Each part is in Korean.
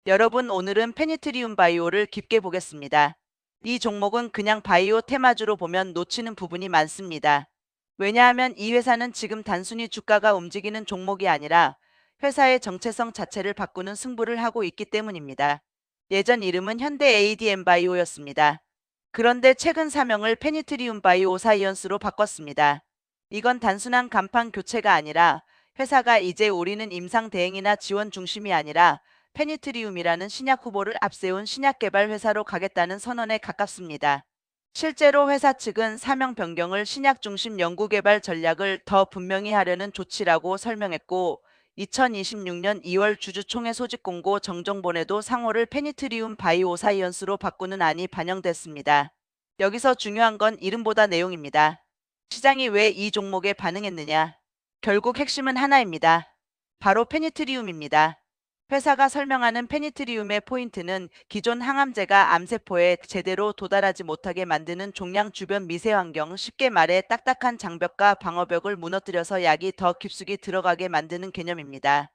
여러분, 오늘은 페니트리움 바이오를 깊게 보겠습니다. 이 종목은 그냥 바이오 테마주로 보면 놓치는 부분이 많습니다. 왜냐하면 이 회사는 지금 단순히 주가가 움직이는 종목이 아니라 회사의 정체성 자체를 바꾸는 승부를 하고 있기 때문입니다. 예전 이름은 현대 ADM 바이오였습니다. 그런데 최근 사명을 페니트리움 바이오 사이언스로 바꿨습니다. 이건 단순한 간판 교체가 아니라 회사가 이제 우리는 임상 대행이나 지원 중심이 아니라 페니트리움이라는 신약 후보를 앞세운 신약 개발 회사로 가겠다는 선언에 가깝습니다. 실제로 회사 측은 사명 변경을 신약 중심 연구 개발 전략을 더 분명히 하려는 조치라고 설명했고, 2026년 2월 주주총회 소집 공고 정정본에도 상호를 페니트리움 바이오사이언스로 바꾸는 안이 반영됐습니다. 여기서 중요한 건 이름보다 내용입니다. 시장이 왜 이 종목에 반응했느냐? 결국 핵심은 하나입니다. 바로 페니트리움입니다. 회사가 설명하는 페니트리움의 포인트는 기존 항암제가 암세포에 제대로 도달하지 못하게 만드는 종양 주변 미세 환경, 쉽게 말해 딱딱한 장벽과 방어벽을 무너뜨려서 약이 더 깊숙이 들어가게 만드는 개념입니다.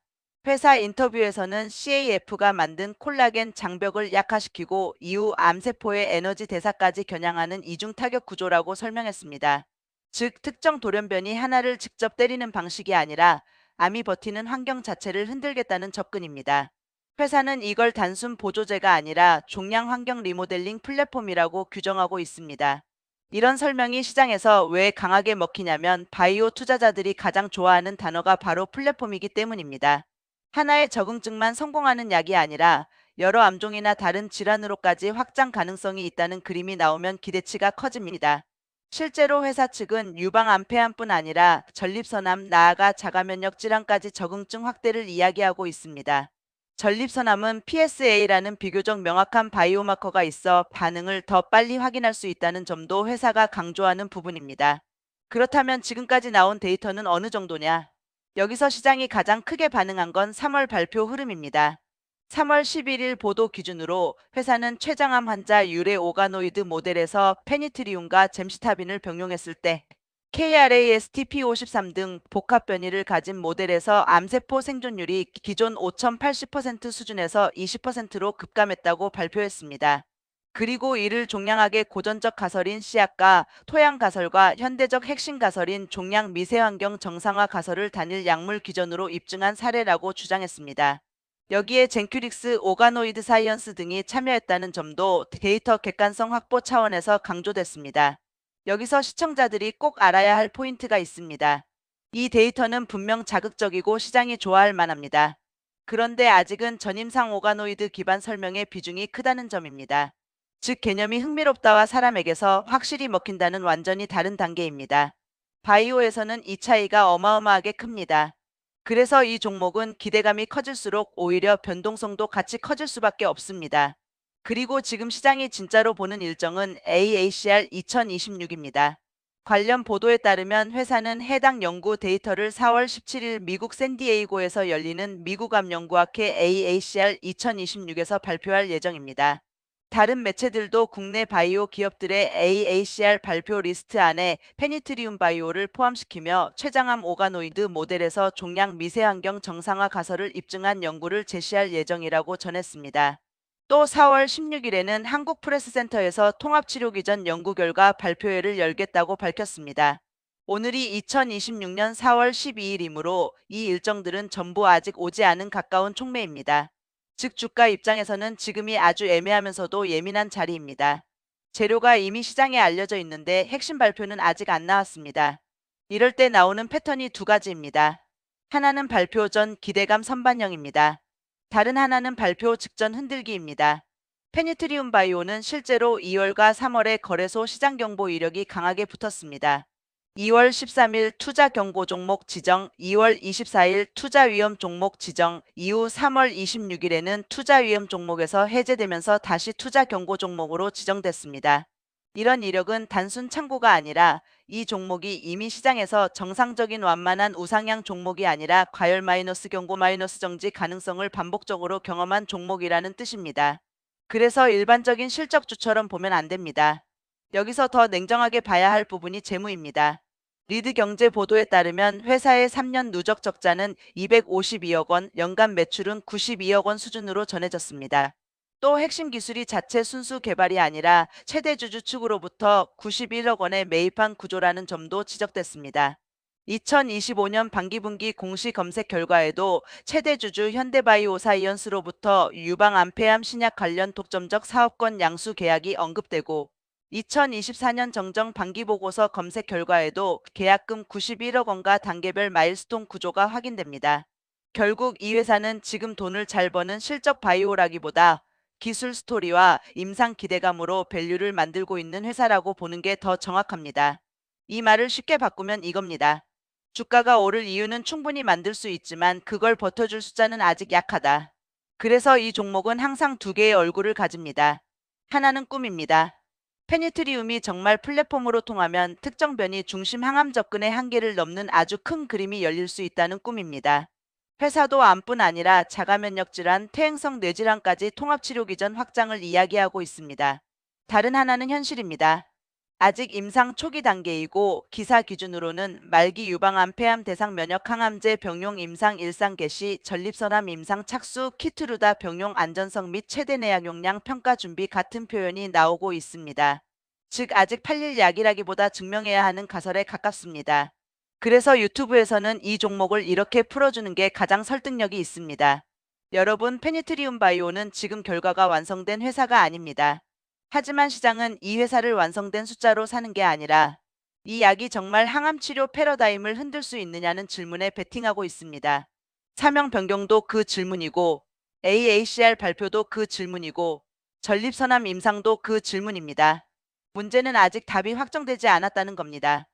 회사 인터뷰에서는 CAF가 만든 콜라겐 장벽을 약화시키고 이후 암세포의 에너지 대사까지 겨냥하는 이중 타격 구조라고 설명했습니다. 즉, 특정 돌연변이 하나를 직접 때리는 방식이 아니라 암이 버티는 환경 자체를 흔들겠다는 접근입니다. 회사는 이걸 단순 보조제가 아니라 종양 환경 리모델링 플랫폼이라고 규정하고 있습니다. 이런 설명이 시장에서 왜 강하게 먹히냐면 바이오 투자자들이 가장 좋아하는 단어가 바로 플랫폼이기 때문입니다. 하나의 적응증만 성공하는 약이 아니라 여러 암종이나 다른 질환으로까지 확장 가능성이 있다는 그림이 나오면 기대치가 커집니다. 실제로 회사 측은 유방 암폐암뿐 아니라 전립선암, 나아가 자가면역 질환까지 적응증 확대를 이야기하고 있습니다. 전립선암은 PSA라는 비교적 명확한 바이오마커가 있어 반응을 더 빨리 확인할 수 있다는 점도 회사가 강조하는 부분입니다. 그렇다면 지금까지 나온 데이터는 어느 정도냐? 여기서 시장이 가장 크게 반응한 건 3월 발표 흐름입니다. 3월 11일 보도 기준으로 회사는 췌장암 환자 유래 오가노이드 모델에서 페니트리움과 젬시타빈을 병용했을 때 KRASTP53 등 복합 변이를 가진 모델에서 암세포 생존율이 기존 5,080% 수준에서 20%로 급감했다고 발표했습니다. 그리고 이를 종양학의 고전적 가설인 씨앗과 토양 가설과 현대적 핵심 가설인 종양 미세환경 정상화 가설을 단일 약물 기전으로 입증한 사례라고 주장했습니다. 여기에 젠큐릭스, 오가노이드 사이언스 등이 참여했다는 점도 데이터 객관성 확보 차원에서 강조됐습니다. 여기서 시청자들이 꼭 알아야 할 포인트가 있습니다. 이 데이터는 분명 자극적이고 시장이 좋아할 만합니다. 그런데 아직은 전임상 오가노이드 기반 설명의 비중이 크다는 점입니다. 즉, 개념이 흥미롭다와 사람에게서 확실히 먹힌다는 완전히 다른 단계입니다. 바이오에서는 이 차이가 어마어마하게 큽니다. 그래서 이 종목은 기대감이 커질수록 오히려 변동성도 같이 커질 수밖에 없습니다. 그리고 지금 시장이 진짜로 보는 일정은 AACR 2026입니다. 관련 보도에 따르면 회사는 해당 연구 데이터를 4월 17일 미국 샌디에이고에서 열리는 미국 암연구학회 AACR 2026에서 발표할 예정입니다. 다른 매체들도 국내 바이오 기업들의 AACR 발표 리스트 안에 페니트리움 바이오를 포함시키며 췌장암 오가노이드 모델에서 종양 미세환경 정상화 가설을 입증한 연구를 제시할 예정이라고 전했습니다. 또 4월 16일에는 한국프레스센터에서 통합치료기전 연구 결과 발표회를 열겠다고 밝혔습니다. 오늘이 2026년 4월 12일이므로 이 일정들은 전부 아직 오지 않은 가까운 촉매입니다. 즉, 주가 입장에서는 지금이 아주 애매하면서도 예민한 자리입니다. 재료가 이미 시장에 알려져 있는데 핵심 발표는 아직 안 나왔습니다. 이럴 때 나오는 패턴이 두 가지입니다. 하나는 발표 전 기대감 선반영입니다. 다른 하나는 발표 직전 흔들기입니다. 페니트리움 바이오는 실제로 2월과 3월에 거래소 시장 경보 이력이 강하게 붙었습니다. 2월 13일 투자 경고 종목 지정, 2월 24일 투자 위험 종목 지정, 이후 3월 26일에는 투자 위험 종목에서 해제되면서 다시 투자 경고 종목으로 지정됐습니다. 이런 이력은 단순 참고가 아니라 이 종목이 이미 시장에서 정상적인 완만한 우상향 종목이 아니라 과열 마이너스 경고 마이너스 정지 가능성을 반복적으로 경험한 종목이라는 뜻입니다. 그래서 일반적인 실적주처럼 보면 안 됩니다. 여기서 더 냉정하게 봐야 할 부분이 재무입니다. 리드경제 보도에 따르면 회사의 3년 누적 적자는 252억 원, 연간 매출은 92억 원 수준으로 전해졌습니다. 또 핵심 기술이 자체 순수 개발이 아니라 최대 주주 측으로부터 91억 원에 매입한 구조라는 점도 지적됐습니다. 2025년 반기분기 공시 검색 결과에도 최대 주주 현대바이오사이언스로부터 유방 암폐암 신약 관련 독점적 사업권 양수 계약이 언급되고 2024년 정정 반기보고서 검색 결과에도 계약금 91억 원과 단계별 마일스톤 구조가 확인됩니다. 결국 이 회사는 지금 돈을 잘 버는 실적 바이오라기보다 기술 스토리와 임상 기대감으로 밸류를 만들고 있는 회사라고 보는 게 더 정확합니다. 이 말을 쉽게 바꾸면 이겁니다. 주가가 오를 이유는 충분히 만들 수 있지만 그걸 버텨줄 숫자는 아직 약하다. 그래서 이 종목은 항상 두 개의 얼굴을 가집니다. 하나는 꿈입니다. 페니트리움이 정말 플랫폼으로 통하면 특정 변이 중심 항암 접근의 한계를 넘는 아주 큰 그림이 열릴 수 있다는 꿈입니다. 회사도 암뿐 아니라 자가면역 질환, 퇴행성 뇌질환까지 통합치료 기전 확장을 이야기하고 있습니다. 다른 하나는 현실입니다. 아직 임상 초기 단계이고 기사 기준으로는 말기 유방암 폐암 대상 면역 항암제 병용 임상 일상 개시 전립선암 임상 착수 키트루다 병용 안전성 및 최대 내약 용량 평가 준비 같은 표현이 나오고 있습니다. 즉 아직 팔릴 약이라기보다 증명해야 하는 가설에 가깝습니다. 그래서 유튜브에서는 이 종목을 이렇게 풀어주는 게 가장 설득력이 있습니다. 여러분, 페니트리움 바이오는 지금 결과가 완성된 회사가 아닙니다. 하지만 시장은 이 회사를 완성된 숫자로 사는 게 아니라 이 약이 정말 항암 치료 패러다임을 흔들 수 있느냐는 질문에 베팅하고 있습니다. 사명 변경도 그 질문이고 AACR 발표도 그 질문이고 전립선암 임상도 그 질문입니다. 문제는 아직 답이 확정되지 않았다는 겁니다.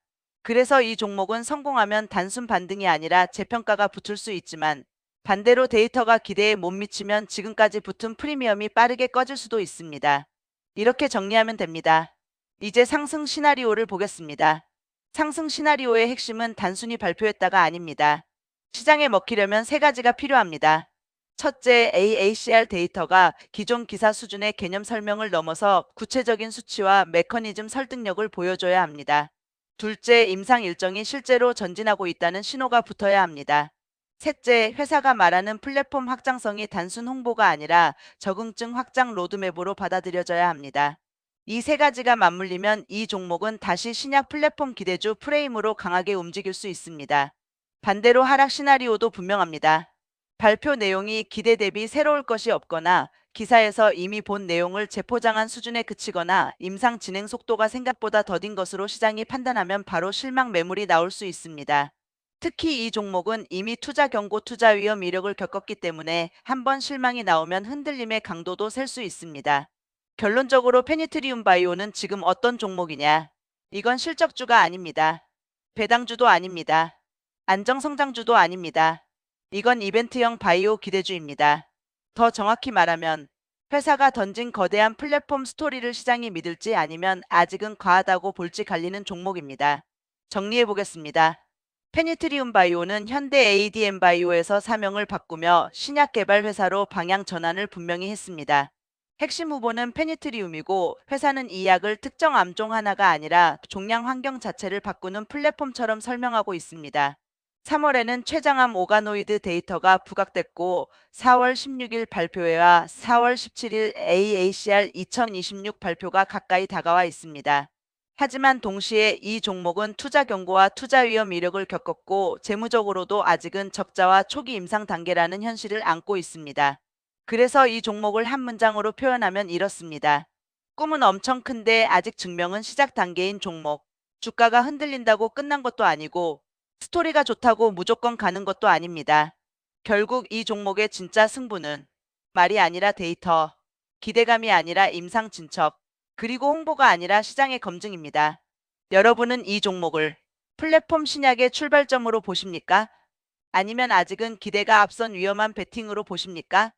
그래서 이 종목은 성공하면 단순 반등이 아니라 재평가가 붙을 수 있지만 반대로 데이터가 기대에 못 미치면 지금까지 붙은 프리미엄이 빠르게 꺼질 수도 있습니다. 이렇게 정리하면 됩니다. 이제 상승 시나리오를 보겠습니다. 상승 시나리오의 핵심은 단순히 발표했다가 아닙니다. 시장에 먹히려면 세 가지가 필요합니다. 첫째, AACR 데이터가 기존 기사 수준의 개념 설명을 넘어서 구체적인 수치와 메커니즘 설득력을 보여줘야 합니다. 둘째, 임상 일정이 실제로 전진하고 있다는 신호가 붙어야 합니다. 셋째, 회사가 말하는 플랫폼 확장성이 단순 홍보가 아니라 적응증 확장 로드맵으로 받아들여져야 합니다. 이 세 가지가 맞물리면 이 종목은 다시 신약 플랫폼 기대주 프레임으로 강하게 움직일 수 있습니다. 반대로 하락 시나리오도 분명합니다. 발표 내용이 기대 대비 새로울 것이 없거나 기사에서 이미 본 내용을 재포장한 수준에 그치거나 임상 진행 속도가 생각보다 더딘 것으로 시장이 판단하면 바로 실망 매물이 나올 수 있습니다. 특히 이 종목은 이미 투자 경고 투자 위험 이력을 겪었기 때문에 한번 실망이 나오면 흔들림의 강도도 셀 수 있습니다. 결론적으로 페니트리움 바이오는 지금 어떤 종목이냐? 이건 실적주가 아닙니다. 배당주도 아닙니다. 안정성장주도 아닙니다. 이건 이벤트형 바이오 기대주입니다. 더 정확히 말하면 회사가 던진 거대한 플랫폼 스토리를 시장이 믿을지 아니면 아직은 과하다고 볼지 갈리는 종목입니다. 정리해 보겠습니다. 페니트리움 바이오는 현대 ADM 바이오에서 사명을 바꾸며 신약 개발 회사로 방향 전환을 분명히 했습니다. 핵심 후보는 페니트리움이고 회사는 이 약을 특정 암종 하나가 아니라 종양 환경 자체를 바꾸는 플랫폼처럼 설명하고 있습니다. 3월에는 췌장암 오가노이드 데이터가 부각됐고 4월 16일 발표회와 4월 17일 AACR 2026 발표가 가까이 다가와 있습니다. 하지만 동시에 이 종목은 투자 경고와 투자 위험 이력을 겪었고 재무적으로도 아직은 적자와 초기 임상 단계라는 현실을 안고 있습니다. 그래서 이 종목을 한 문장으로 표현하면 이렇습니다. 꿈은 엄청 큰데 아직 증명은 시작 단계인 종목. 주가가 흔들린다고 끝난 것도 아니고 스토리가 좋다고 무조건 가는 것도 아닙니다. 결국 이 종목의 진짜 승부는 말이 아니라 데이터, 기대감이 아니라 임상 진척, 그리고 홍보가 아니라 시장의 검증입니다. 여러분은 이 종목을 플랫폼 신약의 출발점으로 보십니까? 아니면 아직은 기대가 앞선 위험한 베팅으로 보십니까?